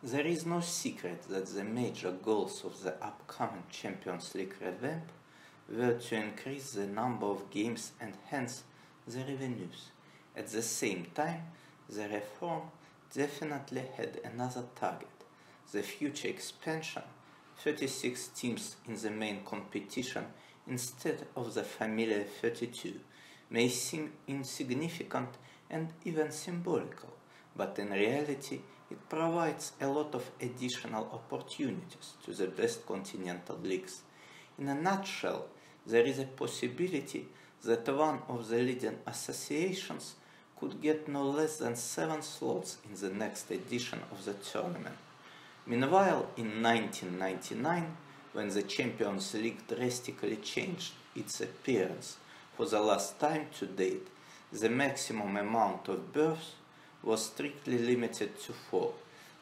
There is no secret that the major goals of the upcoming Champions League revamp were to increase the number of games and hence the revenues. At the same time, the reform definitely had another target, the future expansion, 36 teams in the main competition instead of the familiar 32, may seem insignificant and even symbolical, but in reality it provides a lot of additional opportunities to the best continental leagues. In a nutshell, there is a possibility that one of the leading associations could get no less than 7 slots in the next edition of the tournament. Meanwhile, in 1999, when the Champions League drastically changed its appearance for the last time to date, the maximum amount of berths was strictly limited to 4.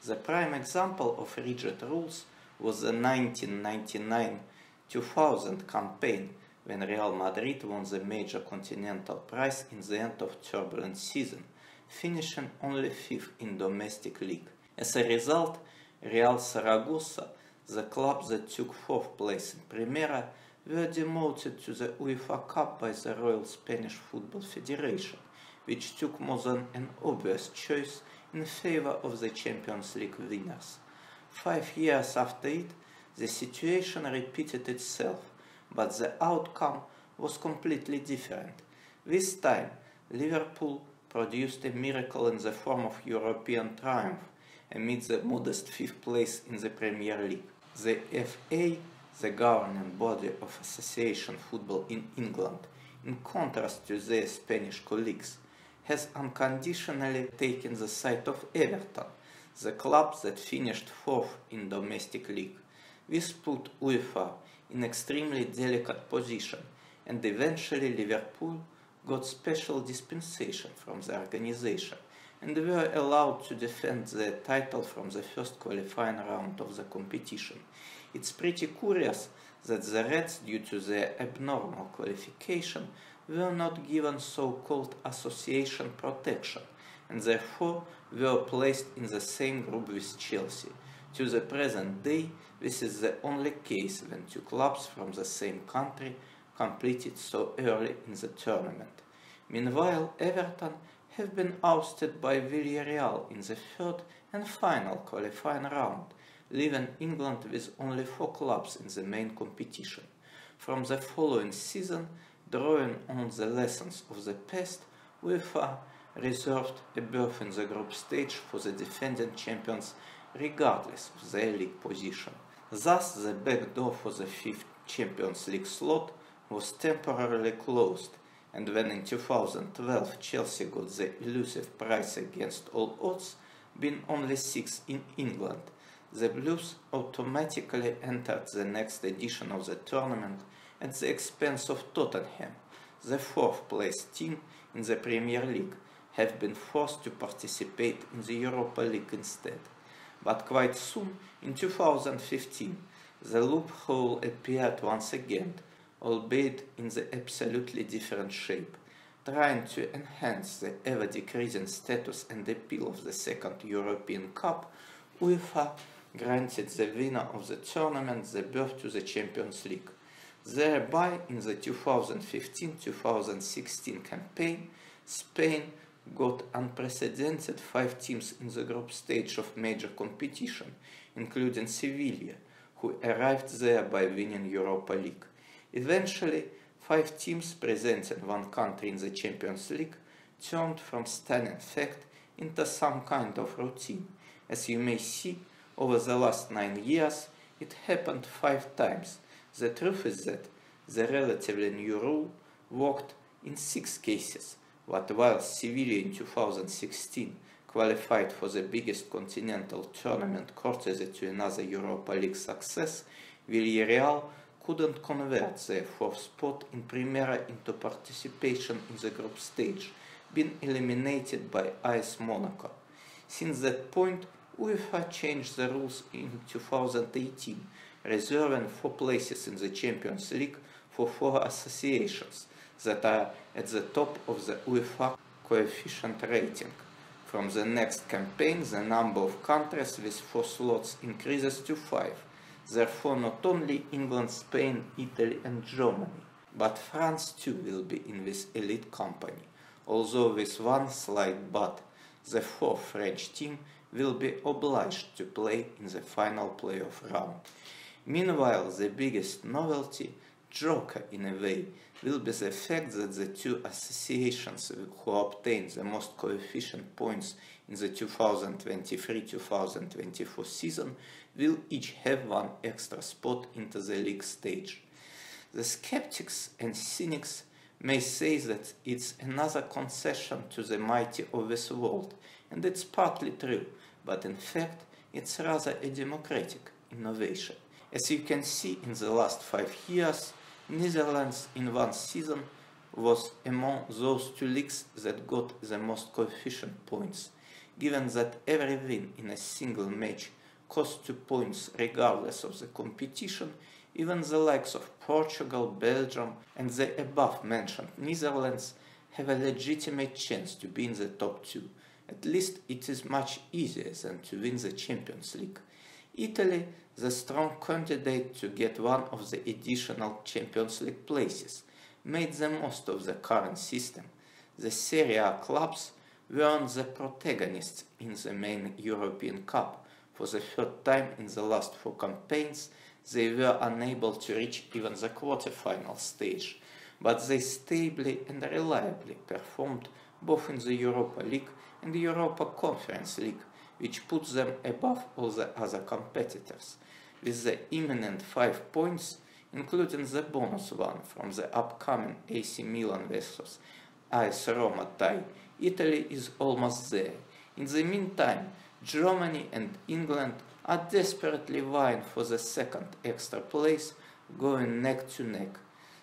The prime example of rigid rules was the 1999-2000 campaign, when Real Madrid won the major continental prize in the end of turbulent season, finishing only 5th in domestic league. As a result, Real Zaragoza, the club that took 4th place in Primera, were demoted to the UEFA Cup by the Royal Spanish Football Federation, which took more than an obvious choice in favor of the Champions League winners. 5 years after it, the situation repeated itself, but the outcome was completely different. This time, Liverpool produced a miracle in the form of European triumph amid the modest 5th place in the Premier League. The FA, the governing body of association football in England, in contrast to their Spanish colleagues, has unconditionally taken the side of Everton, the club that finished 4th in domestic league. This put UEFA in extremely delicate position, and eventually Liverpool got special dispensation from the organization and were allowed to defend their title from the first qualifying round of the competition. It's pretty curious that the Reds, due to their abnormal qualification, were not given so-called association protection, and therefore were placed in the same group with Chelsea. To the present day, this is the only case when 2 clubs from the same country completed so early in the tournament. Meanwhile, Everton have been ousted by Villarreal in the 3rd and final qualifying round, leaving England with only 4 clubs in the main competition. From the following season, drawing on the lessons of the past, UEFA reserved a berth in the group stage for the defending champions regardless of their league position. Thus, the back door for the 5th Champions League slot was temporarily closed, and when in 2012 Chelsea got the elusive prize against all odds, being only 6th in England, the Blues automatically entered the next edition of the tournament at the expense of Tottenham, the 4th place team in the Premier League, have been forced to participate in the Europa League instead. But quite soon, in 2015, the loophole appeared once again, albeit in the absolutely different shape. Trying to enhance the ever-decreasing status and appeal of the 2nd European Cup, UEFA granted the winner of the tournament the berth to the Champions League. Thereby, in the 2015-2016 campaign, Spain got unprecedented 5 teams in the group stage of major competition, including Sevilla, who arrived there by winning Europa League. Eventually, 5 teams present in one country in the Champions League turned from stunning fact into some kind of routine. As you may see, over the last 9 years, it happened 5 times. The truth is that the relatively new rule worked in 6 cases, but while Sevilla in 2016 qualified for the biggest continental tournament courtesy to another Europa League success, Villarreal couldn't convert their 4th spot in Primera into participation in the group stage, being eliminated by AS Monaco. Since that point, UEFA changed the rules in 2018, reserving 4 places in the Champions League for 4 associations that are at the top of the UEFA coefficient rating. From the next campaign, the number of countries with 4 slots increases to 5. Therefore, not only England, Spain, Italy and Germany, but France too will be in this elite company, although with one slight but: the 4th French team will be obliged to play in the final playoff round. Meanwhile, the biggest novelty, joker in a way, will be the fact that the 2 associations who obtain the most coefficient points in the 2023-2024 season will each have 1 extra spot into the league stage. The skeptics and cynics may say that it's another concession to the mighty of this world, and it's partly true, but in fact it's rather a democratic innovation. As you can see, in the last 5 years, Netherlands in one season was among those 2 leagues that got the most coefficient points, given that every win in a single match costs 2 points regardless of the competition. Even the likes of Portugal, Belgium and the above-mentioned Netherlands have a legitimate chance to be in the top 2. At least it is much easier than to win the Champions League. Italy, the strong candidate to get one of the additional Champions League places, made the most of the current system. The Serie A clubs weren't the protagonists in the main European Cup. For the third time in the last 4 campaigns, they were unable to reach even the quarter-final stage, but they stably and reliably performed both in the Europa League and the Europa Conference League, which puts them above all the other competitors. With the imminent 5 points, including the bonus one from the upcoming AC Milan vs AS Roma tie, Italy is almost there. In the meantime, Germany and England are desperately vying for the 2nd extra place, going neck to neck.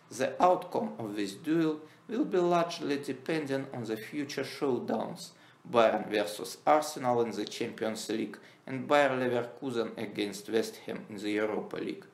The outcome of this duel will be largely dependent on the future showdowns: Bayern vs Arsenal in the Champions League and Bayer Leverkusen against West Ham in the Europa League.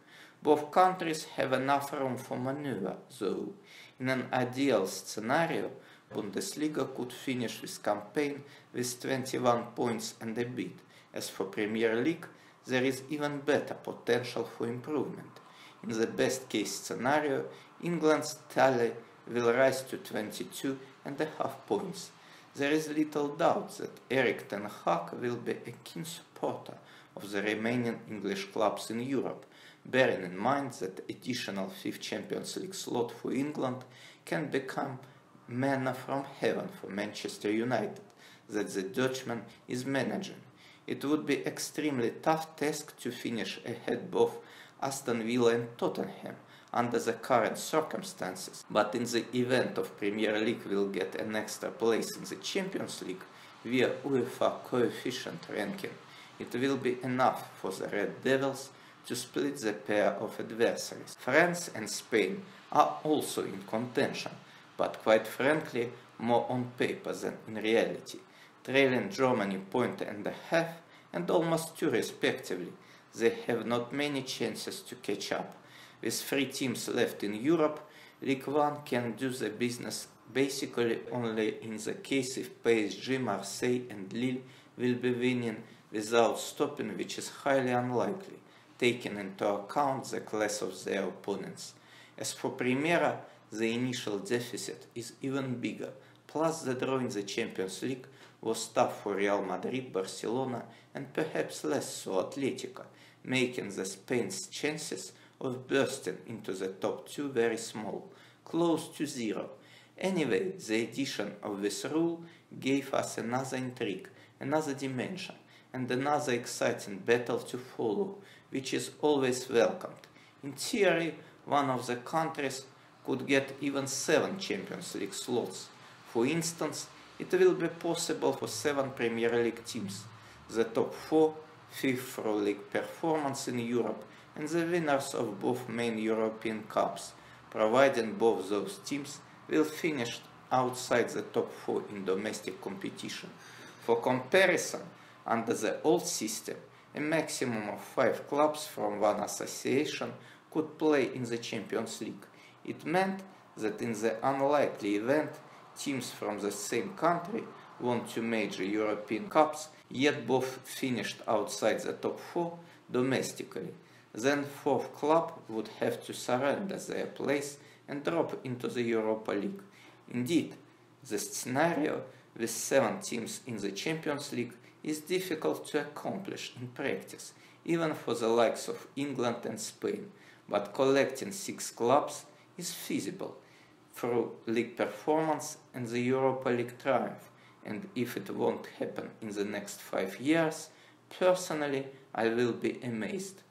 Both countries have enough room for maneuver, though. In an ideal scenario, Bundesliga could finish this campaign with 21 points and a bit. As for Premier League, there is even better potential for improvement. In the best case scenario, England's tally will rise to 22.5 points. There is little doubt that Erik ten Hag will be a keen supporter of the remaining English clubs in Europe, bearing in mind that the additional 5th Champions League slot for England can become manna from heaven for Manchester United, that the Dutchman is managing. It would be extremely tough task to finish ahead both Aston Villa and Tottenham under the current circumstances, but in the event of Premier League will get an extra place in the Champions League via UEFA coefficient ranking, it will be enough for the Red Devils to split the pair of adversaries. France and Spain are also in contention, but quite frankly more on paper than in reality. Trailing Germany 1.5 and almost 2 respectively, they have not many chances to catch up. With 3 teams left in Europe, Ligue 1 can do the business basically only in the case if PSG, Marseille and Lille will be winning without stopping, which is highly unlikely, taking into account the class of their opponents. As for Primera, the initial deficit is even bigger, plus the draw in the Champions League was tough for Real Madrid, Barcelona and perhaps less so Atletico, making the Spain's chances of bursting into the top 2 very small, close to 0. Anyway, the addition of this rule gave us another intrigue, another dimension, and another exciting battle to follow, which is always welcomed. In theory, one of the countries could get even 7 Champions League slots. For instance, it will be possible for 7 Premier League teams, the top 4, 5th for league performance in Europe, and the winners of both main European Cups, providing both those teams will finish outside the top 4 in domestic competition. For comparison, under the old system, a maximum of 5 clubs from one association could play in the Champions League. It meant that in the unlikely event, teams from the same country won 2 major European Cups, yet both finished outside the top 4 domestically. Then fourth club would have to surrender their place and drop into the Europa League. Indeed, the scenario with 7 teams in the Champions League is difficult to accomplish in practice, even for the likes of England and Spain, but collecting 6 clubs is feasible through league performance and the Europa League triumph, and if it won't happen in the next 5 years, personally I will be amazed.